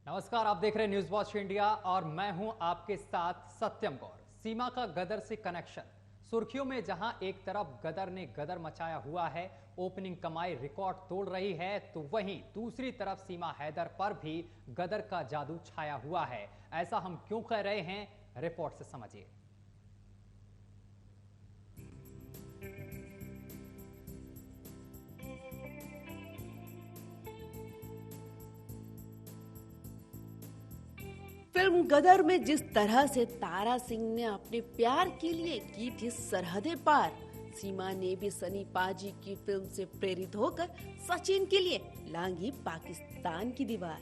नमस्कार, आप देख रहे हैं न्यूज वॉच इंडिया और मैं हूं आपके साथ सत्यम गौर। सीमा का गदर से कनेक्शन सुर्खियों में, जहां एक तरफ गदर ने गदर मचाया हुआ है, ओपनिंग कमाई रिकॉर्ड तोड़ रही है, तो वहीं दूसरी तरफ सीमा हैदर पर भी गदर का जादू छाया हुआ है। ऐसा हम क्यों कह रहे हैं, रिपोर्ट से समझिए। फिल्म गदर में जिस तरह से तारा सिंह ने अपने प्यार के लिए की थी सरहदें पार, सीमा ने भी सनी पाजी की फिल्म से प्रेरित होकर सचिन के लिए लांघी पाकिस्तान की दीवार।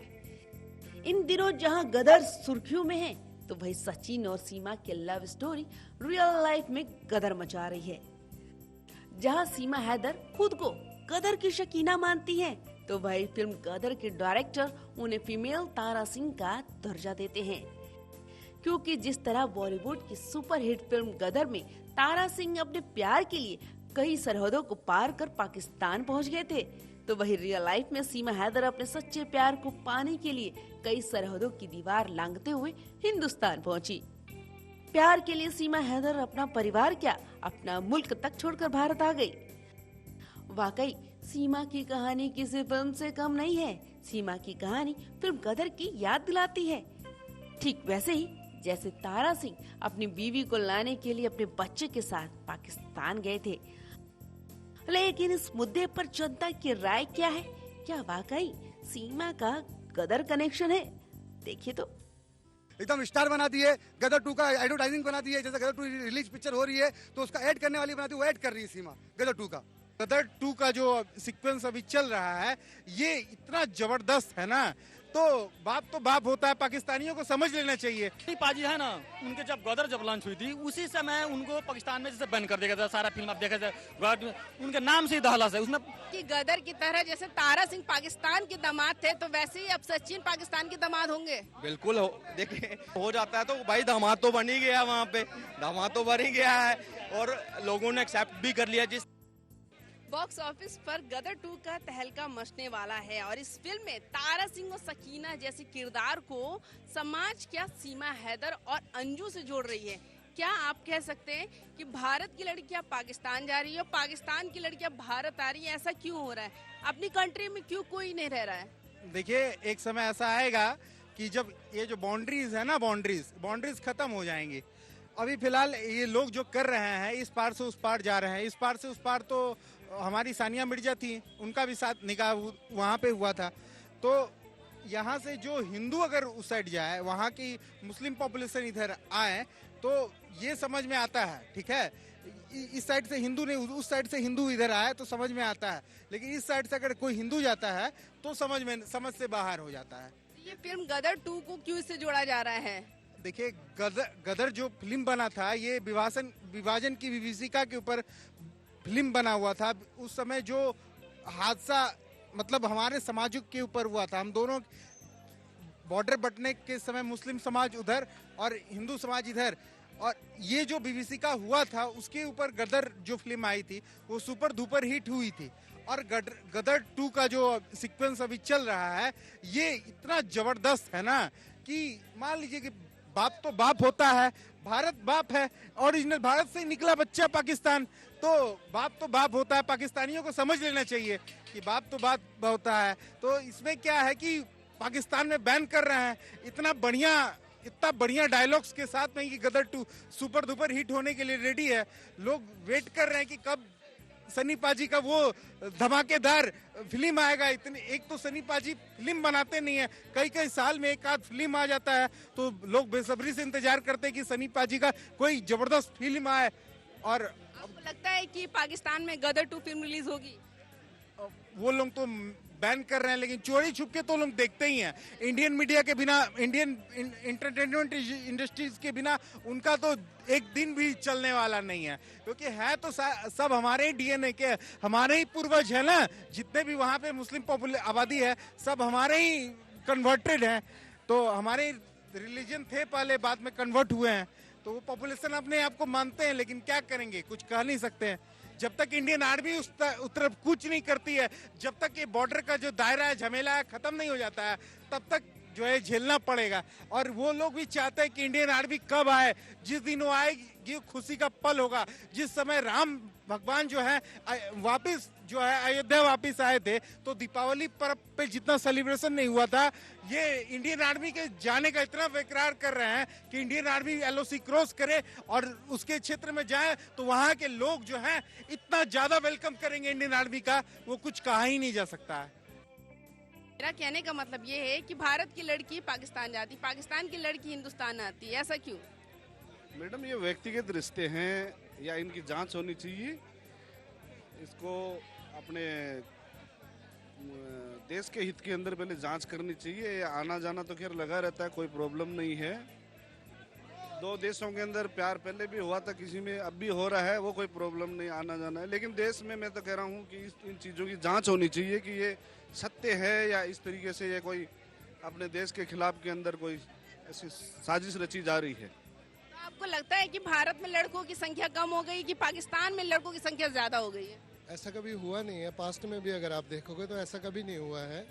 इन दिनों जहां गदर सुर्खियों में है, तो वही सचिन और सीमा की लव स्टोरी रियल लाइफ में गदर मचा रही है। जहां सीमा हैदर खुद को गदर की शकीना मानती है, तो वही फिल्म गदर के डायरेक्टर उन्हें फीमेल तारा सिंह का दर्जा देते हैं। क्योंकि जिस तरह बॉलीवुड की सुपरहिट फिल्म गदर में तारा सिंह अपने प्यार के लिए कई सरहदों को पार कर पाकिस्तान पहुंच गए थे, तो वही रियल लाइफ में सीमा हैदर अपने सच्चे प्यार को पाने के लिए कई सरहदों की दीवार लांघते हुए हिंदुस्तान पहुंची। प्यार के लिए सीमा हैदर अपना परिवार क्या, अपना मुल्क तक छोड़कर भारत आ गई। वाकई सीमा की कहानी किसी फिल्म से कम नहीं है। सीमा की कहानी फिल्म गदर की याद दिलाती है। ठीक वैसे ही जैसे तारा सिंह अपनी बीवी को लाने के लिए अपने बच्चे के साथ पाकिस्तान गए थे। लेकिन इस मुद्दे पर जनता की राय क्या है? क्या वाकई सीमा का गदर कनेक्शन है? देखिए तो एकदम स्टार बना दिए। गदर 2 का एडवर्टाइजिंग बना दी है। जैसे गदर 2 रिलीज पिक्चर हो रही है तो उसका ऐड करने वाली बनाती है, वो ऐड कर रही है सीमा गदर 2 का। गदर 2 का जो सीक्वेंस अभी चल रहा है, ये इतना जबरदस्त है ना, तो बाप होता है। पाकिस्तानियों को समझ लेना चाहिए। पाजी है ना, उनके जब लॉन्च हुई थी, उसी समय उनको पाकिस्तान में जैसे बैन कर दिया गया था। सारा फिल्म आप देखा जाए उनके नाम से ही दहलस है उसमें कि गदर की तरह जैसे तारा सिंह पाकिस्तान के दामाद थे, तो वैसे ही अब सचिन पाकिस्तान के दामाद होंगे। बिल्कुल देखिए हो जाता है, तो भाई दामाद तो बन ही गया, वहाँ पे दामाद तो बन ही गया है और लोगों ने एक्सेप्ट भी कर लिया। जिस बॉक्स ऑफिस पर गदर 2 का तहलका मचने वाला है और इस फिल्म में तारा सिंह और सकीना जैसे किरदार को समाज क्या सीमा हैदर और अंजू से जोड़ रही है। क्या आप कह सकते हैं कि भारत की लड़कियां पाकिस्तान जा रही है और पाकिस्तान की लड़कियां भारत आ रही है? ऐसा क्यों हो रहा है? अपनी कंट्री में क्यों कोई नहीं रह रहा है? देखिए, एक समय ऐसा आएगा कि जब ये जो बाउंड्रीज है ना, बाउंड्रीज खत्म हो जाएंगी। अभी फिलहाल ये लोग जो कर रहे हैं, इस पार से उस पार जा रहे हैं, इस पार से उस पार, तो हमारी सानिया मिर्जा थी, उनका भी साथ निकाह वहाँ पे हुआ था। तो यहाँ से जो हिंदू अगर उस साइड जाए, वहाँ की मुस्लिम पॉपुलेशन इधर आए, तो ये समझ में आता है। ठीक है, इस साइड से हिंदू नहीं, उस साइड से हिंदू इधर आए तो समझ में आता है। लेकिन इस साइड से अगर कोई हिंदू जाता है तो समझ से बाहर हो जाता है। ये फिल्म गदर 2 को क्यों इससे जोड़ा जा रहा है? देखिए, गदर जो फिल्म बना था, ये विभाजन की विभीषिका के ऊपर फिल्म बना हुआ था। उस समय जो हादसा मतलब हमारे समाजों के ऊपर हुआ था, हम दोनों बॉर्डर बटने के समय मुस्लिम समाज उधर और हिंदू समाज इधर, और ये जो विभीषिका हुआ था उसके ऊपर गदर जो फिल्म आई थी वो सुपर धुपर हिट हुई थी। और गदर 2 का जो सीक्वेंस अभी चल रहा है, ये इतना जबरदस्त है ना कि मान लीजिए कि बाप तो बाप होता है, भारत बाप है, ओरिजिनल भारत से निकला बच्चा पाकिस्तान, तो बाप होता है। पाकिस्तानियों को समझ लेना चाहिए कि बाप तो बाप होता है। तो इसमें क्या है कि पाकिस्तान में बैन कर रहे हैं इतना बढ़िया डायलॉग्स के साथ में कि गदर 2 सुपर डुपर हिट होने के लिए रेडी है। लोग वेट कर रहे हैं कि कब सनी पाजी का वो धमाकेदार फिल्म आएगा। एक तो सनी पाजी फिल्म बनाते नहीं है, कई साल में एक आध फिल्म आ जाता है, तो लोग बेसब्री से इंतजार करते हैं कि सनी पाजी का कोई जबरदस्त फिल्म आए। और आपको लगता है कि पाकिस्तान में गदर 2 फिल्म रिलीज होगी? वो लोग तो बैन कर रहे हैं, लेकिन चोरी छुप के तो लोग देखते ही हैं। इंडियन मीडिया के बिना, इंडियन एंटरटेनमेंट इंडस्ट्रीज के बिना उनका तो एक दिन भी चलने वाला नहीं है, क्योंकि है तो सब हमारे ही डीएनए के, हमारे ही पूर्वज है ना। जितने भी वहाँ पे मुस्लिम आबादी है, सब हमारे ही कन्वर्टेड हैं। तो हमारे रिलीजन थे पहले, बाद में कन्वर्ट हुए हैं, तो वो पॉपुलेशन अपने आप को मानते हैं। लेकिन क्या करेंगे, कुछ कह नहीं सकते हैं। जब तक इंडियन आर्मी उस तरफ कुछ नहीं करती है, जब तक ये बॉर्डर का जो दायरा है, झमेला है, खत्म नहीं हो जाता है, तब तक जो है झेलना पड़ेगा। और वो लोग भी चाहते हैं कि इंडियन आर्मी कब आए, जिस दिन वो आएगी खुशी का पल होगा। जिस समय राम भगवान जो है वापिस जो है अयोध्या वापिस आए थे, तो दीपावली पर्व पे जितना सेलिब्रेशन नहीं हुआ था, ये इंडियन आर्मी के जाने का इतना बेकरार कर रहे हैं कि इंडियन आर्मी एलओसी क्रॉस करे और उसके क्षेत्र में जाए तो वहां के लोग जो हैं इतना ज्यादा वेलकम करेंगे इंडियन आर्मी का, वो कुछ कहा ही नहीं जा सकता है। मेरा कहने का मतलब ये है कि भारत की लड़की पाकिस्तान जाती, पाकिस्तान की लड़की हिंदुस्तान आती है, ऐसा क्यों? मैडम, ये व्यक्तिगत रिश्ते हैं या इनकी जांच होनी चाहिए। इसको अपने देश के हित के अंदर पहले जांच करनी चाहिए। आना जाना तो खैर लगा रहता है, कोई प्रॉब्लम नहीं है। दो देशों के अंदर प्यार पहले भी हुआ था किसी में, अब भी हो रहा है, वो कोई प्रॉब्लम नहीं, आना जाना है। लेकिन देश में मैं तो कह रहा हूँ कि इन चीज़ों की जांच होनी चाहिए कि ये सत्य है या इस तरीके से ये कोई अपने देश के खिलाफ के अंदर कोई ऐसी साजिश रची जा रही है। तो आपको लगता है कि भारत में लड़कों की संख्या कम हो गई कि पाकिस्तान में लड़कों की संख्या ज्यादा हो गई है? ऐसा कभी हुआ नहीं है, पास्ट में भी अगर आप देखोगे तो ऐसा कभी नहीं हुआ है।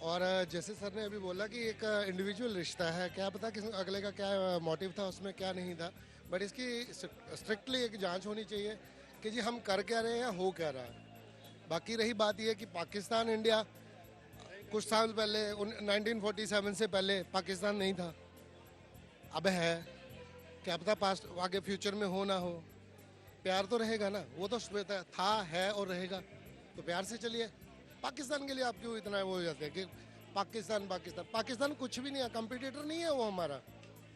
और जैसे सर ने अभी बोला कि एक इंडिविजुअल रिश्ता है, क्या पता कि अगले का क्या मोटिव था, उसमें क्या नहीं था, बट इसकी स्ट्रिक्टली एक जांच होनी चाहिए कि जी हम कर क्या रहे हैं या हो क्या रहा है। बाकी रही बात यह कि पाकिस्तान इंडिया कुछ साल पहले 1947 से पहले पाकिस्तान नहीं था, अब है, क्या पता पास्ट आगे फ्यूचर में हो ना हो। प्यार तो रहेगा ना, वो तो था, है और रहेगा, तो प्यार से चलिए। पाकिस्तान के लिए आप क्यों इतना वो हो जाते हैं कि पाकिस्तान पाकिस्तान पाकिस्तान कुछ भी नहीं है, कंपटीटर नहीं है वो हमारा।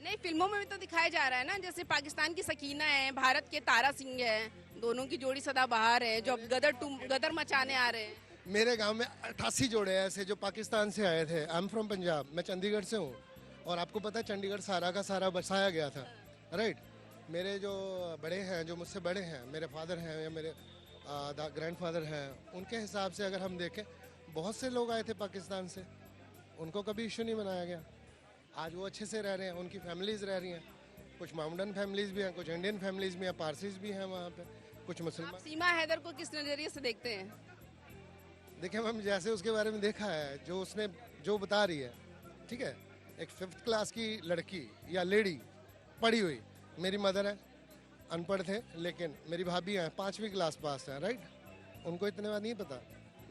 नहीं, फिल्मों में भी तो दिखाया जा रहा है ना, जैसे पाकिस्तान की सकीना है, भारत के तारा सिंह है, दोनों की जोड़ी सदाबहार है, जो अब गदर मचाने आ रहे हैं। मेरे गांव में 88 जोड़े ऐसे जो पाकिस्तान से आए थे। आई एम फ्रॉम पंजाब, मैं चंडीगढ़ से हूँ, और आपको पता है चंडीगढ़ सारा का सारा बसाया गया था, राइट। मेरे जो बड़े हैं, जो मुझसे बड़े हैं, मेरे फादर हैं या मेरे ग्रैंडफादर हैं, उनके हिसाब से अगर हम देखें, बहुत से लोग आए थे पाकिस्तान से, उनको कभी इशू नहीं बनाया गया। आज वो अच्छे से रह रहे हैं, उनकी फैमिलीज रह रही हैं, कुछ माउंटेन फैमिलीज भी हैं, कुछ इंडियन फैमिलीज भी हैं, पारसीज भी हैं वहाँ पे, कुछ मुसलमान। सीमा हैदर को किस नजरिए से देखते हैं? देखिए मैम, जैसे उसके बारे में देखा है, जो उसने जो बता रही है, ठीक है, एक 5th क्लास की लड़की या लेडी पढ़ी हुई, मेरी मदर है, अनपढ़ थे, लेकिन मेरी भाभी हैं 5वीं क्लास पास हैं, राइट। उनको इतने बात नहीं पता।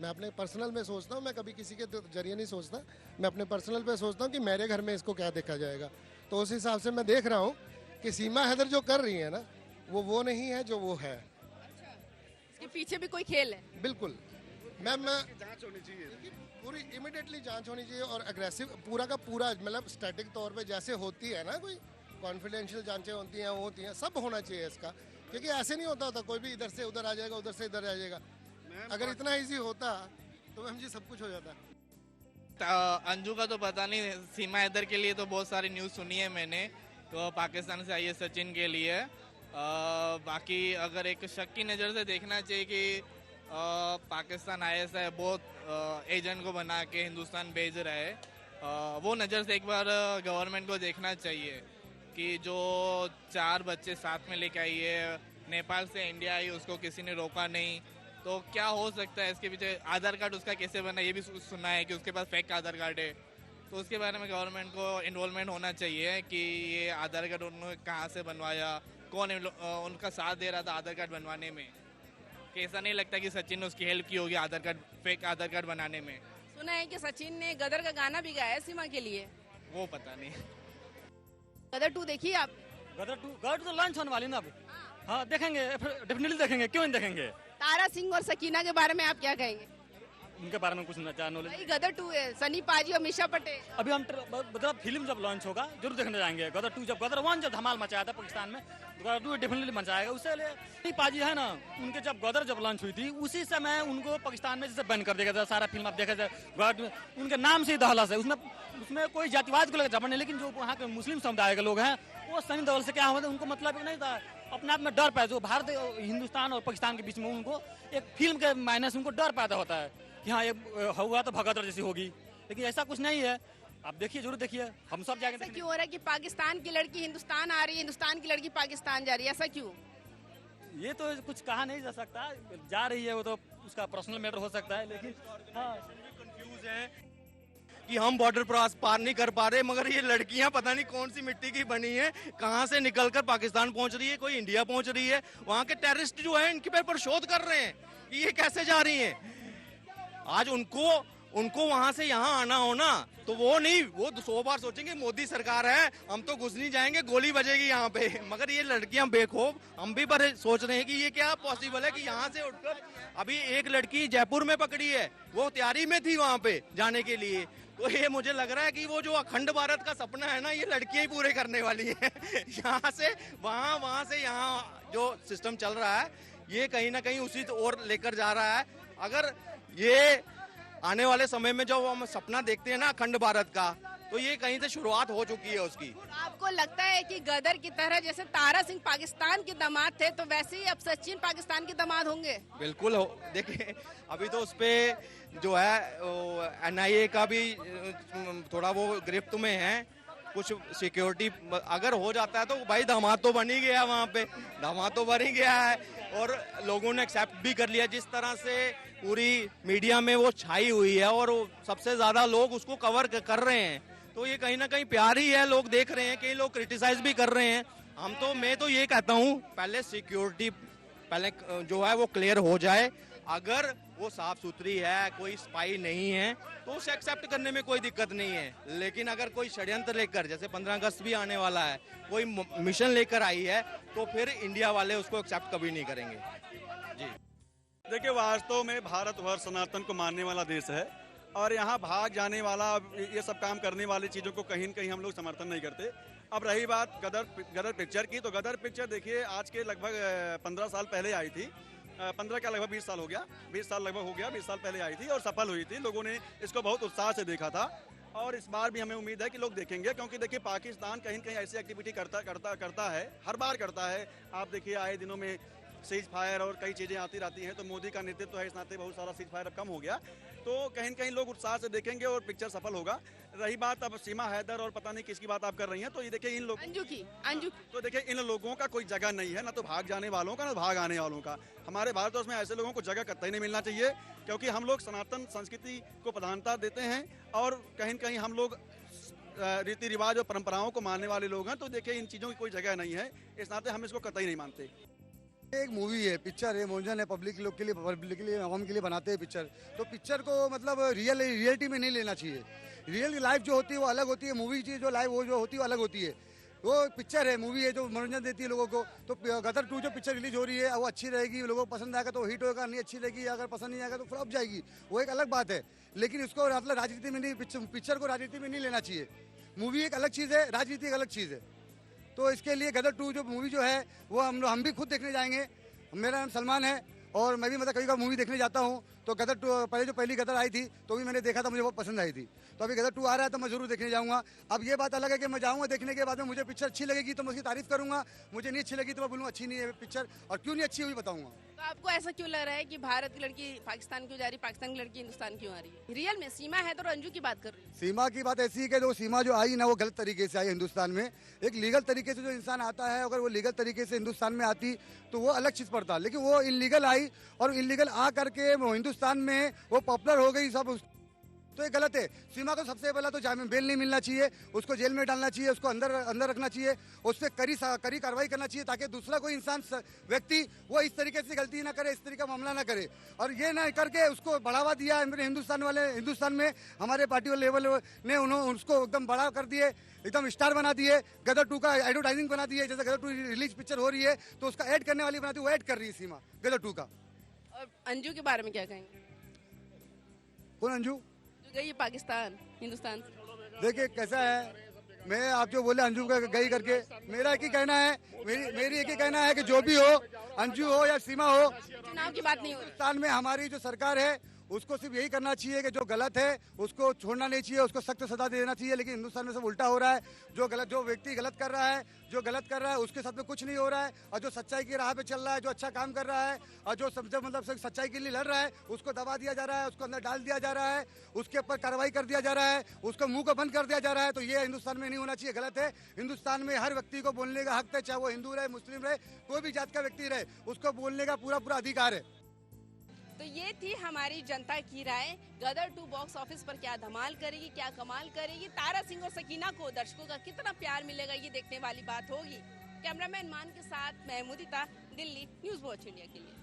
मैं अपने पर्सनल में सोचता हूँ, मैं कभी किसी के जरिए नहीं सोचता, मैं अपने पर्सनल पे सोचता हूँ कि मेरे घर में इसको क्या देखा जाएगा। तो उस हिसाब से मैं देख रहा हूँ कि सीमा हैदर जो कर रही है ना, वो नहीं है जो वो है। इसके पीछे भी कोई खेल है? बिल्कुल मैम, जांच होनी चाहिए, पूरी इमीडिएटली जांच होनी चाहिए, और अग्रेसिव पूरा का पूरा, मतलब स्टैटिक तौर पे जैसे होती है ना, कोई कॉन्फिडेंशियल जांचें होती हैं, वो होती हैं, सब होना चाहिए इसका, क्योंकि ऐसे नहीं होता कोई भी इधर से उधर आ जाएगा, उधर से इधर आ जाएगा। अगर इतना इजी होता तो मैम जी सब कुछ हो जाता। अंजू का तो पता नहीं, सीमा हैदर के लिए तो बहुत सारी न्यूज़ सुनी है मैंने, तो पाकिस्तान से आई है सचिन के लिए। बाकी अगर एक शक की नज़र से देखना चाहिए कि पाकिस्तान ISI बहुत एजेंट को बना के हिंदुस्तान भेज रहा है, वो नज़र से एक बार गवर्नमेंट को देखना चाहिए कि जो 4 बच्चे साथ में लेके आई है, नेपाल से इंडिया आई, उसको किसी ने रोका नहीं, तो क्या हो सकता है इसके पीछे? आधार कार्ड उसका कैसे बना, ये भी सुना है कि उसके पास फेक आधार कार्ड है, तो उसके बारे में गवर्नमेंट को इन्वॉल्वमेंट होना चाहिए कि ये आधार कार्ड उन्होंने कहाँ से बनवाया, कौन उनका साथ दे रहा था आधार कार्ड बनवाने में। कि ऐसा नहीं लगता कि सचिन ने उसकी हेल्प की होगी आधार कार्ड, फेक आधार कार्ड बनाने में। सुना है कि सचिन ने गदर का गाना भी गाया है सीमा के लिए, वो पता नहीं। गदर 2 देखिए आप? गदर 2 तो लॉन्च होने वाली ना अभी। हाँ, देखेंगे, डेफिनेटली देखेंगे, क्यों नहीं देखेंगे। तारा सिंह और सकीना के बारे में आप क्या कहेंगे? उनके बारे में कुछ नॉलेज। गदर 2 है, सनी पाजी और मिशा पटेल। अभी हम मतलब फिल्म जब लॉन्च होगा जरूर देखने जाएंगे। गदर 2 जब गदर 1 जब धमाल मचाया था पाकिस्तान में, गदर 2 डेफिनेटली मचाएगा। उससे सनी पाजी है ना, उनके जब गदर जब लॉन्च हुई थी, उसी समय उनको पाकिस्तान में जैसे बैन कर दिया था सारा फिल्म। आप देखा जाए उनके नाम से ही दहलस है, उसमें कोई जातिवाद को लेकर झगड़ा नहीं, लेकिन जो वहाँ के मुस्लिम समुदाय के लोग हैं, वो सनी देओल से क्या हुआ था, उनको मतलब नहीं था, अपने आप में डर पैदा, जो भारत हिंदुस्तान और पाकिस्तान के बीच में उनको एक फिल्म के मायने से उनको डर पैदा होता है कि हाँ ये हुआ तो भगदड़ जैसी होगी, लेकिन ऐसा कुछ नहीं है। आप देखिए, जरूर देखिए, हम सब जाके। क्यों हो रहा है कि पाकिस्तान की लड़की हिंदुस्तान आ रही है, हिंदुस्तान की लड़की पाकिस्तान जा रही है, ऐसा क्यों? ये तो कुछ कहा नहीं जा सकता, जा रही है वो तो उसका पर्सनल मैटर हो सकता है, लेकिन हाँ कंफ्यूज है कि हम बॉर्डर पार नहीं कर पा रहे, मगर ये लड़कियां पता नहीं कौन सी मिट्टी की बनी है, कहां से निकलकर पाकिस्तान पहुंच रही है, कोई इंडिया पहुंच रही है। वहां के टेररिस्ट जो है इनके पर शोध कर रहे हैं कि ये कैसे जा रही हैं। आज उनको वहां से यहाँ आना हो ना, तो वो 100 बार सोचेंगे मोदी सरकार है, हम तो घुस नहीं जाएंगे, गोली बजेगी यहाँ पे। मगर ये लड़कियां बेखौफ, हम भी पर सोच रहे हैं कि ये क्या पॉसिबल है कि यहाँ से उठकर अभी एक लड़की जयपुर में पकड़ी है, वो तैयारी में थी वहां पे जाने के लिए। तो ये मुझे लग रहा है कि वो जो अखंड भारत का सपना है ना, ये लड़कियां ही पूरे करने वाली है। यहाँ से वहां से यहाँ जो सिस्टम चल रहा है, ये कहीं ना कहीं उसी ओर लेकर जा रहा है। अगर ये आने वाले समय में जब हम सपना देखते हैं ना अखंड भारत का, तो ये कहीं से शुरुआत हो चुकी है उसकी। आपको लगता है कि गदर की तरह जैसे तारा सिंह पाकिस्तान के दामाद थे, तो वैसे ही अब सचिन पाकिस्तान के दामाद होंगे? बिल्कुल हो। देखिए अभी तो उस पे जो है NIA का भी थोड़ा वो गिरफ्त में है, कुछ सिक्योरिटी अगर हो जाता है तो भाई दामाद तो बन ही गया, वहाँ पे दामाद तो बन ही गया है और लोगों ने एक्सेप्ट भी कर लिया। जिस तरह से पूरी मीडिया में वो छाई हुई है और सबसे ज्यादा लोग उसको कवर कर रहे हैं, तो ये कहीं ना कहीं प्यार ही है, लोग देख रहे हैं, कई लोग क्रिटिसाइज भी कर रहे हैं। मैं तो ये कहता हूँ पहले सिक्योरिटी पहले जो है वो क्लियर हो जाए। अगर वो साफ सुथरी है, कोई स्पाई नहीं है, तो उसे एक्सेप्ट करने में कोई दिक्कत नहीं है। लेकिन अगर कोई षड्यंत्र लेकर, जैसे 15 अगस्त भी आने वाला है, कोई मिशन लेकर आई है, तो फिर इंडिया वाले उसको एक्सेप्ट कभी नहीं करेंगे। जी देखिए, वास्तव में भारतवर्ष सनातन को मानने वाला देश है और यहाँ भाग जाने वाला, ये सब काम करने वाली चीजों को कहीं न कहीं हम लोग समर्थन नहीं करते। अब रही बात गदर पिक्चर की, तो गदर पिक्चर देखिए आज के लगभग 15 साल पहले आई थी। 15 क्या लगभग 20 साल हो गया, 20 साल लगभग हो गया, 20 साल पहले आई थी और सफल हुई थी। लोगों ने इसको बहुत उत्साह से देखा था और इस बार भी हमें उम्मीद है कि लोग देखेंगे, क्योंकि देखिए पाकिस्तान कहीं न कहीं ऐसी एक्टिविटी करता है, हर बार करता है। आप देखिए आए दिनों में सीज फायर और कई चीजें आती रहती हैं, तो मोदी का नेतृत्व है, इस नाते बहुत सारा सीज फायर अब कम हो गया, तो कहीं न कहीं लोग उत्साह से देखेंगे और पिक्चर सफल होगा। रही बात अब सीमा हैदर और पता नहीं किसकी बात आप कर रही हैं, तो ये देखिए इन लोग अंजू तो देखिए इन लोगों का कोई जगह नहीं है, ना तो भाग जाने वालों का, ना भाग आने वालों का। हमारे भारतवर्ष में ऐसे लोगों को जगह कतई नहीं मिलना चाहिए, क्योंकि हम लोग सनातन संस्कृति को प्रधानता देते हैं और कहीं न कहीं हम लोग रीति रिवाज और परंपराओं को मानने वाले लोग हैं। तो देखिए इन चीजों की कोई जगह नहीं है, इस नाते हम इसको कतई नहीं मानते। एक मूवी है, पिक्चर है, मनोरंजन है, पब्लिक लोग के लिए आवाम के लिए बनाते हैं पिक्चर। तो पिक्चर को मतलब रियलिटी में नहीं लेना चाहिए। रियल लाइफ जो होती है वो अलग होती है, मूवी की जो लाइफ वो जो होती है वो अलग होती है। वो पिक्चर है, मूवी है जो मनोरंजन देती है लोगों को। तो गदर 2 जो पिक्चर रिलीज हो रही है वो अच्छी रहेगी, लोगों को पसंद आएगा तो हिट होगा, नहीं अच्छी रहेगी, अगर पसंद नहीं आएगा तो फ्लॉप जाएगी, वो एक अलग बात है। लेकिन इसको मतलब राजनीति में नहीं, पिक्चर को राजनीति में नहीं लेना चाहिए। मूवी एक अलग चीज़ है, राजनीति एक अलग चीज़ है। तो इसके लिए गदर 2 जो मूवी जो है वो हम भी खुद देखने जाएंगे। मेरा नाम सलमान है और मैं भी मतलब कभी कभी मूवी देखने जाता हूँ। तो गदर 2 पहले जो पहली गदर आई थी तो भी मैंने देखा था, मुझे बहुत पसंद आई थी। तो अभी गदर 2 आ रहा है तो मैं जरूर देखने जाऊंगा। अब ये बात अलग है कि मैं जाऊंगा, देखने के बाद में मुझे पिक्चर अच्छी लगेगी तो मैं उसकी तारीफ करूंगा, मुझे नहीं अच्छी लगी तो मैं बोलूँगा अच्छी नहीं है पिक्चर, और क्यों नहीं अच्छी हुई बताऊंगा। तो आपको ऐसा क्यों लग रहा है कि भारत की लड़की पाकिस्तान क्यों जा रही, पाकिस्तान की लड़की हिंदुस्तान क्यों आ रही है? रियल में सीमा है तो अंजू की बात कर रही है। सीमा की बात ऐसी है कि जो सीमा जो आई ना वो गलत तरीके से आई हिंदुस्तान में। एक लीगल तरीके से जो इंसान आता है, अगर वो लीगल तरीके से हिंदुस्तान में आती तो वो अलग चीज़ पड़ता, लेकिन वो इलीगल आई और इलीगल आ करके हिंदुस्तान में वो पॉपुलर हो गई सब, तो ये गलत है। सीमा को सबसे पहला तो जामीन बेल नहीं मिलना चाहिए, उसको जेल में डालना चाहिए, उसको अंदर रखना चाहिए, उस पर कड़ी कार्रवाई करना चाहिए ताकि दूसरा कोई इंसान व्यक्ति वो इस तरीके से गलती ना करे, इस तरीके का मामला ना करे। और ये ना करके उसको बढ़ावा दिया हिंदुस्तान में हमारे पार्टी लेवल ने उन्होंने उसको एकदम बड़ा कर दिए, एकदम स्टार बना दिए। गदर 2 का एडवर्टाइजिंग बना दिए, जैसे गदर 2 रिलीज पिक्चर हो रही है तो उसका ऐड करने वाली बनाती है, वो ऐड कर रही है सीमा गदर 2 का। और अंजू के बारे में क्या कहेंगे? कौन अंजू? गई पाकिस्तान हिंदुस्तान। देखिए कैसा है, मैं आप जो बोले अंजू का गई करके, मेरा एक ही कहना है, मेरी एक ही कहना है कि जो भी हो, अंजू हो या सीमा हो, चुनाव की बात नहीं हो रही। हिंदुस्तान में हमारी जो सरकार है उसको सिर्फ यही करना चाहिए कि जो गलत है उसको छोड़ना नहीं चाहिए, उसको सख्त सजा देना चाहिए। लेकिन हिंदुस्तान में सब उल्टा हो रहा है, जो व्यक्ति गलत कर रहा है उसके साथ में कुछ नहीं हो रहा है, और जो सच्चाई की राह पे चल रहा है, जो अच्छा काम कर रहा है और जो मतलब सच्चाई के लिए लड़ रहा है उसको दबा दिया जा रहा है, उसको अंदर डाल दिया जा रहा है, उसके ऊपर कार्रवाई कर दिया जा रहा है, उसको मुंह को बंद कर दिया जा रहा है। तो ये हिंदुस्तान में नहीं होना चाहिए, गलत है। हिंदुस्तान में हर व्यक्ति को बोलने का हक है, चाहे वो हिंदू रहे, मुस्लिम रहे, कोई भी जात का व्यक्ति रहे, उसको बोलने का पूरा अधिकार है। तो ये थी हमारी जनता की राय। गदर 2 बॉक्स ऑफिस पर क्या धमाल करेगी, क्या कमाल करेगी, तारा सिंह और सकीना को दर्शकों का कितना प्यार मिलेगा, ये देखने वाली बात होगी। कैमरामैन मान के साथ मैं मुदिता, दिल्ली, न्यूज़ वॉच इंडिया के लिए।